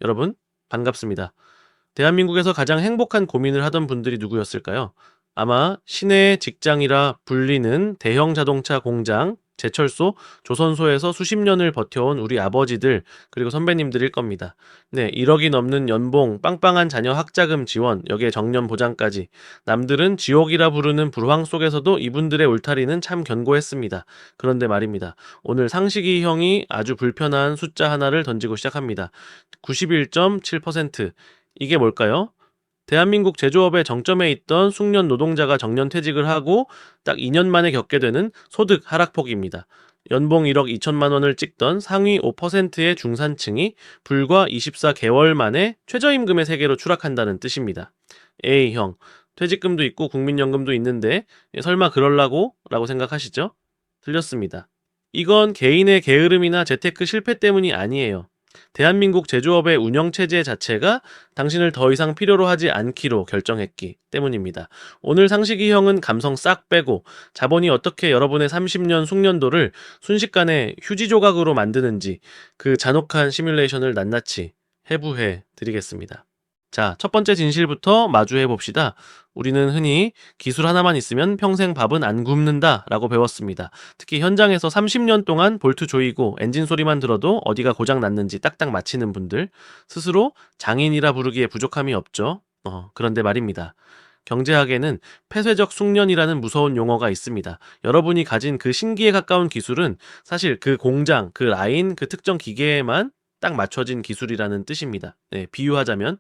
여러분, 반갑습니다. 대한민국에서 가장 행복한 고민을 하던 분들이 누구였을까요? 아마 시내의 직장이라 불리는 대형 자동차 공장, 제철소, 조선소에서 수십 년을 버텨온 우리 아버지들, 그리고 선배님들일 겁니다. 네, 1억이 넘는 연봉, 빵빵한 자녀 학자금 지원, 여기에 정년 보장까지. 남들은 지옥이라 부르는 불황 속에서도 이분들의 울타리는 참 견고했습니다. 그런데 말입니다. 오늘 상식이 형이 아주 불편한 숫자 하나를 던지고 시작합니다. 91.7%. 이게 뭘까요? 대한민국 제조업의 정점에 있던 숙련 노동자가 정년 퇴직을 하고 딱 2년 만에 겪게 되는 소득 하락폭입니다. 연봉 1억 2천만 원을 찍던 상위 5%의 중산층이 불과 24개월 만에 최저임금의 세계로 추락한다는 뜻입니다. 에이 형, 퇴직금도 있고 국민연금도 있는데 설마 그럴라고? 라고 생각하시죠? 틀렸습니다. 이건 개인의 게으름이나 재테크 실패 때문이 아니에요. 대한민국 제조업의 운영체제 자체가 당신을 더 이상 필요로 하지 않기로 결정했기 때문입니다. 오늘 상식이 형은 감성 싹 빼고 자본이 어떻게 여러분의 30년 숙련도를 순식간에 휴지 조각으로 만드는지 그 잔혹한 시뮬레이션을 낱낱이 해부해 드리겠습니다. 자, 첫 번째 진실부터 마주해 봅시다. 우리는 흔히 기술 하나만 있으면 평생 밥은 안 굶는다 라고 배웠습니다. 특히 현장에서 30년 동안 볼트 조이고 엔진 소리만 들어도 어디가 고장 났는지 딱딱 맞히는 분들, 스스로 장인이라 부르기에 부족함이 없죠. 그런데 말입니다. 경제학에는 폐쇄적 숙련이라는 무서운 용어가 있습니다. 여러분이 가진 그 신기에 가까운 기술은 사실 그 공장, 그 라인, 그 특정 기계에만 딱 맞춰진 기술이라는 뜻입니다. 네, 비유하자면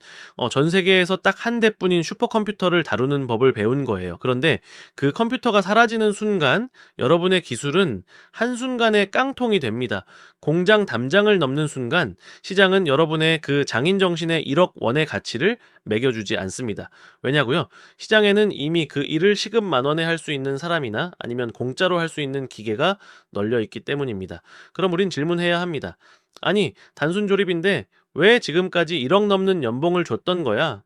전 세계에서 딱 한 대뿐인 슈퍼컴퓨터를 다루는 법을 배운 거예요. 그런데 그 컴퓨터가 사라지는 순간 여러분의 기술은 한순간에 깡통이 됩니다. 공장 담장을 넘는 순간 시장은 여러분의 그 장인 정신의 1억 원의 가치를 매겨주지 않습니다. 왜냐고요? 시장에는 이미 그 일을 시급 만 원에 할 수 있는 사람이나 아니면 공짜로 할 수 있는 기계가 널려 있기 때문입니다. 그럼 우린 질문해야 합니다. 아니, 단순 조립인데 왜 지금까지 1억 넘는 연봉을 줬던 거야?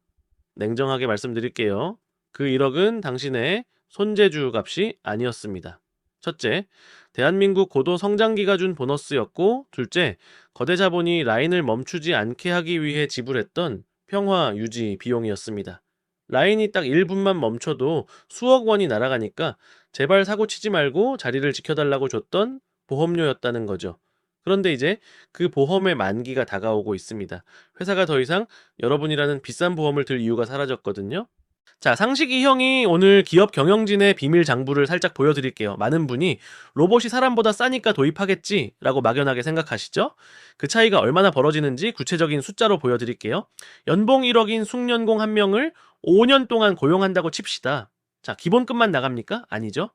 냉정하게 말씀드릴게요. 그 1억은 당신의 손재주 값이 아니었습니다. 첫째, 대한민국 고도 성장기가 준 보너스였고, 둘째, 거대 자본이 라인을 멈추지 않게 하기 위해 지불했던 평화 유지 비용이었습니다. 라인이 딱 1분만 멈춰도 수억 원이 날아가니까 제발 사고 치지 말고 자리를 지켜달라고 줬던 보험료였다는 거죠. 그런데 이제 그 보험의 만기가 다가오고 있습니다. 회사가 더 이상 여러분이라는 비싼 보험을 들 이유가 사라졌거든요. 자, 상식이 형이 오늘 기업 경영진의 비밀 장부를 살짝 보여드릴게요. 많은 분이 로봇이 사람보다 싸니까 도입하겠지 라고 막연하게 생각하시죠? 그 차이가 얼마나 벌어지는지 구체적인 숫자로 보여드릴게요. 연봉 1억인 숙련공 한 명을 5년 동안 고용한다고 칩시다. 자, 기본급만 나갑니까? 아니죠.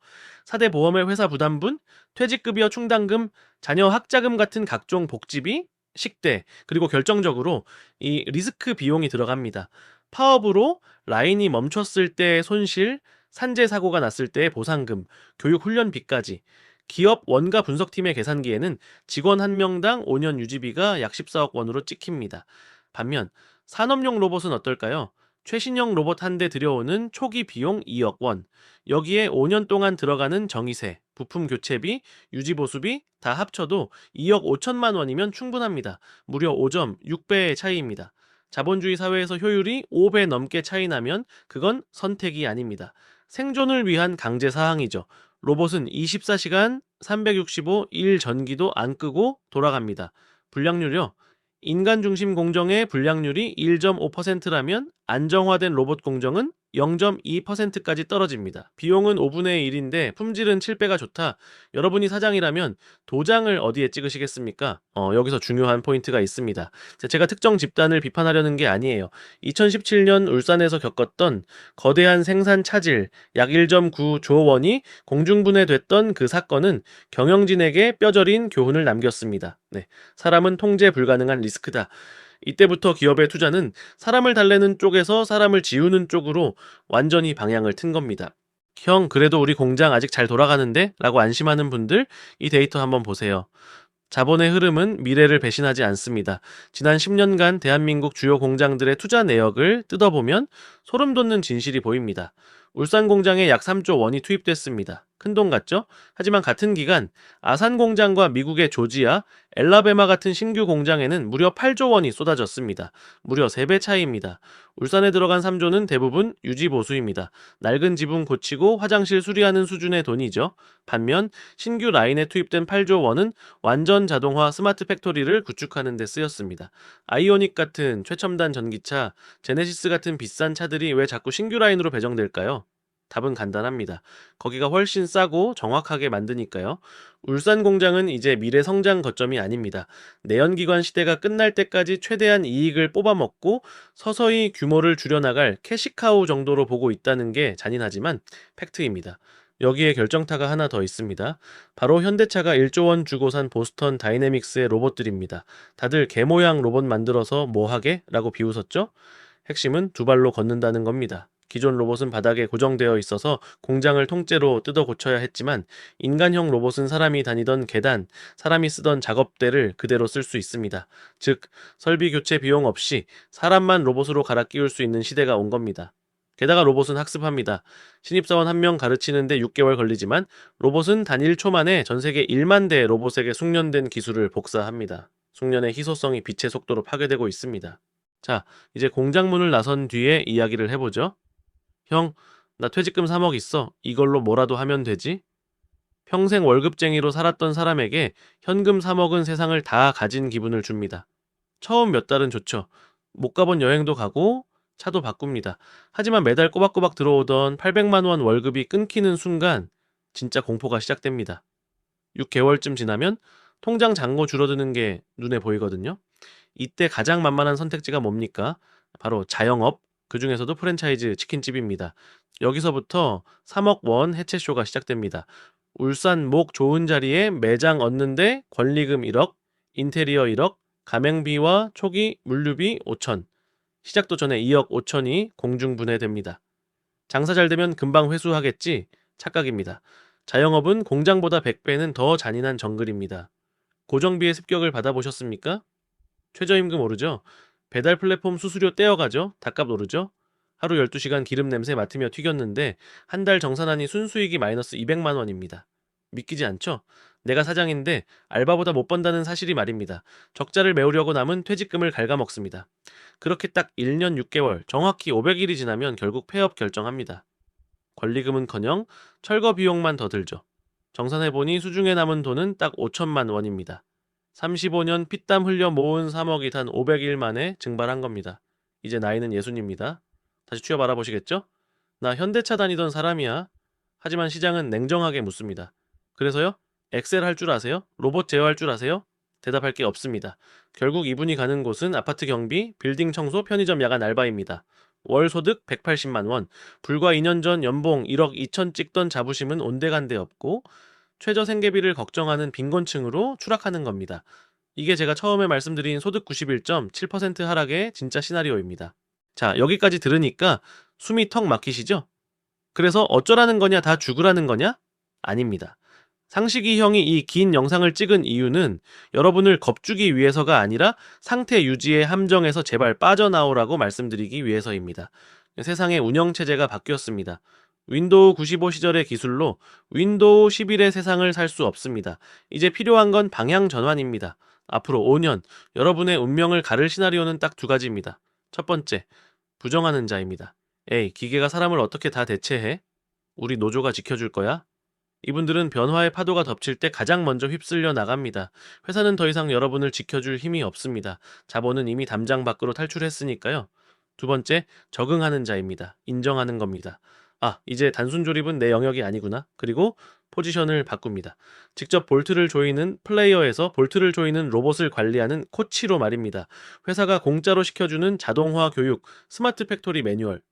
4대 보험의 회사 부담분, 퇴직급여 충당금, 자녀 학자금 같은 각종 복지비, 식대, 그리고 결정적으로 이 리스크 비용이 들어갑니다. 파업으로 라인이 멈췄을 때의 손실, 산재 사고가 났을 때의 보상금, 교육 훈련비까지 기업 원가 분석팀의 계산기에는 직원 한 명당 5년 유지비가 약 14억 원으로 찍힙니다. 반면 산업용 로봇은 어떨까요? 최신형 로봇 한 대 들여오는 초기 비용 2억 원, 여기에 5년 동안 들어가는 정의세, 부품 교체비, 유지보수비 다 합쳐도 2억 5천만 원이면 충분합니다. 무려 5점, 6배의 차이입니다. 자본주의 사회에서 효율이 5배 넘게 차이 나면 그건 선택이 아닙니다. 생존을 위한 강제 사항이죠. 로봇은 24시간 365일 전기도 안 끄고 돌아갑니다. 불량률요. 인간 중심 공정의 불량률이 1.5%라면 안정화된 로봇 공정은 0.2%까지 떨어집니다. 비용은 5분의 1인데 품질은 7배가 좋다. 여러분이 사장이라면 도장을 어디에 찍으시겠습니까? 여기서 중요한 포인트가 있습니다. 제가 특정 집단을 비판하려는 게 아니에요. 2017년 울산에서 겪었던 거대한 생산 차질, 약 1.9조 원이 공중분해됐던 그 사건은 경영진에게 뼈저린 교훈을 남겼습니다. 네, 사람은 통제 불가능한 리스크다. 이때부터 기업의 투자는 사람을 달래는 쪽에서 사람을 지우는 쪽으로 완전히 방향을 튼 겁니다. 형, 그래도 우리 공장 아직 잘 돌아가는데? 라고 안심하는 분들, 이 데이터 한번 보세요. 자본의 흐름은 미래를 배신하지 않습니다. 지난 10년간 대한민국 주요 공장들의 투자 내역을 뜯어보면 소름 돋는 진실이 보입니다. 울산 공장에 약 3조 원이 투입됐습니다. 큰돈 같죠? 하지만 같은 기간 아산 공장과 미국의 조지아, 엘라베마 같은 신규 공장에는 무려 8조 원이 쏟아졌습니다. 무려 3배 차이입니다. 울산에 들어간 3조는 대부분 유지 보수입니다. 낡은 지붕 고치고 화장실 수리하는 수준의 돈이죠. 반면 신규 라인에 투입된 8조 원은 완전 자동화 스마트 팩토리를 구축하는 데 쓰였습니다. 아이오닉 같은 최첨단 전기차, 제네시스 같은 비싼 차들이 왜 자꾸 신규 라인으로 배정될까요? 답은 간단합니다. 거기가 훨씬 싸고 정확하게 만드니까요. 울산 공장은 이제 미래 성장 거점이 아닙니다. 내연기관 시대가 끝날 때까지 최대한 이익을 뽑아먹고 서서히 규모를 줄여나갈 캐시카우 정도로 보고 있다는 게 잔인하지만 팩트입니다. 여기에 결정타가 하나 더 있습니다. 바로 현대차가 1조 원 주고 산 보스턴 다이내믹스의 로봇들입니다. 다들 개 모양 로봇 만들어서 뭐 하게? 라고 비웃었죠? 핵심은 두 발로 걷는다는 겁니다. 기존 로봇은 바닥에 고정되어 있어서 공장을 통째로 뜯어 고쳐야 했지만 인간형 로봇은 사람이 다니던 계단, 사람이 쓰던 작업대를 그대로 쓸 수 있습니다. 즉, 설비 교체 비용 없이 사람만 로봇으로 갈아 끼울 수 있는 시대가 온 겁니다. 게다가 로봇은 학습합니다. 신입사원 1명 가르치는데 6개월 걸리지만 로봇은 단 1초 만에 전 세계 1만 대의 로봇에게 숙련된 기술을 복사합니다. 숙련의 희소성이 빛의 속도로 파괴되고 있습니다. 자, 이제 공장 문을 나선 뒤에 이야기를 해보죠. 형, 나 퇴직금 3억 있어. 이걸로 뭐라도 하면 되지? 평생 월급쟁이로 살았던 사람에게 현금 3억은 세상을 다 가진 기분을 줍니다. 처음 몇 달은 좋죠. 못 가본 여행도 가고 차도 바꿉니다. 하지만 매달 꼬박꼬박 들어오던 800만 원 월급이 끊기는 순간 진짜 공포가 시작됩니다. 6개월쯤 지나면 통장 잔고 줄어드는 게 눈에 보이거든요. 이때 가장 만만한 선택지가 뭡니까? 바로 자영업, 그중에서도 프랜차이즈 치킨집입니다. 여기서부터 3억 원 해체쇼가 시작됩니다. 울산 목 좋은 자리에 매장 얻는데 권리금 1억, 인테리어 1억, 가맹비와 초기 물류비 5천, 시작도 전에 2억 5천이 공중분해됩니다. 장사 잘 되면 금방 회수하겠지? 착각입니다. 자영업은 공장보다 100배는 더 잔인한 정글입니다. 고정비의 습격을 받아보셨습니까? 최저임금 오르죠? 배달 플랫폼 수수료 떼어가죠? 닭값 오르죠? 하루 12시간 기름 냄새 맡으며 튀겼는데 한 달 정산하니 순수익이 마이너스 200만 원입니다. 믿기지 않죠? 내가 사장인데 알바보다 못 번다는 사실이 말입니다. 적자를 메우려고 남은 퇴직금을 갉아먹습니다. 그렇게 딱 1년 6개월, 정확히 500일이 지나면 결국 폐업 결정합니다. 권리금은커녕 철거 비용만 더 들죠. 정산해보니 수중에 남은 돈은 딱 5천만 원입니다. 35년 피땀 흘려 모은 3억이 단 500일 만에 증발한 겁니다. 이제 나이는 예순입니다. 다시 취업 알아보시겠죠? 나 현대차 다니던 사람이야. 하지만 시장은 냉정하게 묻습니다. 그래서요? 엑셀 할 줄 아세요? 로봇 제어할 줄 아세요? 대답할 게 없습니다. 결국 이분이 가는 곳은 아파트 경비, 빌딩 청소, 편의점 야간 알바입니다. 월 소득 180만 원, 불과 2년 전 연봉 1억 2천 찍던 자부심은 온데간데 없고 최저 생계비를 걱정하는 빈곤층으로 추락하는 겁니다. 이게 제가 처음에 말씀드린 소득 91.7% 하락의 진짜 시나리오입니다. 자, 여기까지 들으니까 숨이 턱 막히시죠? 그래서 어쩌라는 거냐, 다 죽으라는 거냐? 아닙니다. 상식이 형이 이 긴 영상을 찍은 이유는 여러분을 겁주기 위해서가 아니라 상태 유지의 함정에서 제발 빠져나오라고 말씀드리기 위해서입니다. 세상의 운영체제가 바뀌었습니다. 윈도우 95 시절의 기술로 윈도우 11의 세상을 살 수 없습니다. 이제 필요한 건 방향 전환입니다. 앞으로 5년 여러분의 운명을 가를 시나리오는 딱 두 가지입니다. 첫 번째, 부정하는 자입니다. 에이, 기계가 사람을 어떻게 다 대체해? 우리 노조가 지켜줄 거야? 이분들은 변화의 파도가 덮칠 때 가장 먼저 휩쓸려 나갑니다. 회사는 더 이상 여러분을 지켜줄 힘이 없습니다. 자본은 이미 담장 밖으로 탈출했으니까요. 두 번째, 적응하는 자입니다. 인정하는 겁니다. 아, 이제 단순 조립은 내 영역이 아니구나. 그리고 포지션을 바꿉니다. 직접 볼트를 조이는 플레이어에서 볼트를 조이는 로봇을 관리하는 코치로 말입니다. 회사가 공짜로 시켜주는 자동화 교육, 스마트 팩토리 매뉴얼.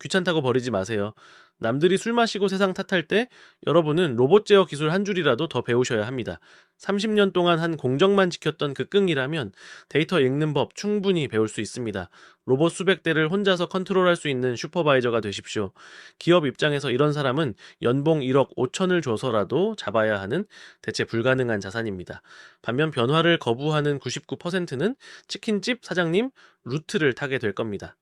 귀찮다고 버리지 마세요. 남들이 술 마시고 세상 탓할 때 여러분은 로봇 제어 기술 한 줄이라도 더 배우셔야 합니다. 30년 동안 한 공정만 지켰던 그 끈이라면 데이터 읽는 법 충분히 배울 수 있습니다. 로봇 수백 대를 혼자서 컨트롤할 수 있는 슈퍼바이저가 되십시오. 기업 입장에서 이런 사람은 연봉 1억 5천을 줘서라도 잡아야 하는 대체 불가능한 자산입니다. 반면 변화를 거부하는 99%는 치킨집 사장님 루트를 타게 될 겁니다.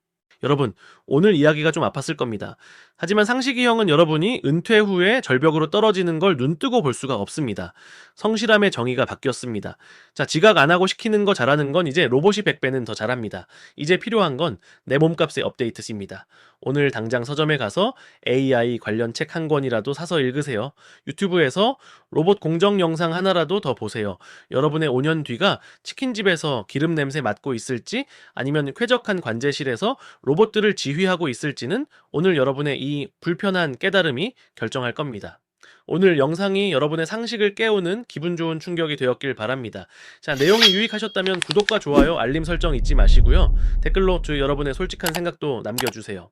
여러분, 오늘 이야기가 좀 아팠을 겁니다. 하지만 상식이형은 여러분이 은퇴 후에 절벽으로 떨어지는 걸 눈뜨고 볼 수가 없습니다. 성실함의 정의가 바뀌었습니다. 자, 지각 안 하고 시키는 거 잘하는 건 이제 로봇이 100배는 더 잘합니다. 이제 필요한 건 내 몸값의 업데이트입니다. 오늘 당장 서점에 가서 AI 관련 책 한 권이라도 사서 읽으세요. 유튜브에서 로봇 공정 영상 하나라도 더 보세요. 여러분의 5년 뒤가 치킨집에서 기름 냄새 맡고 있을지 아니면 쾌적한 관제실에서 로봇들을 지휘하고 있을지는 오늘 여러분의 이 불편한 깨달음이 결정할 겁니다. 오늘 영상이 여러분의 상식을 깨우는 기분 좋은 충격이 되었길 바랍니다. 자, 내용이 유익하셨다면 구독과 좋아요, 알림 설정 잊지 마시고요. 댓글로 여러분의 솔직한 생각도 남겨주세요.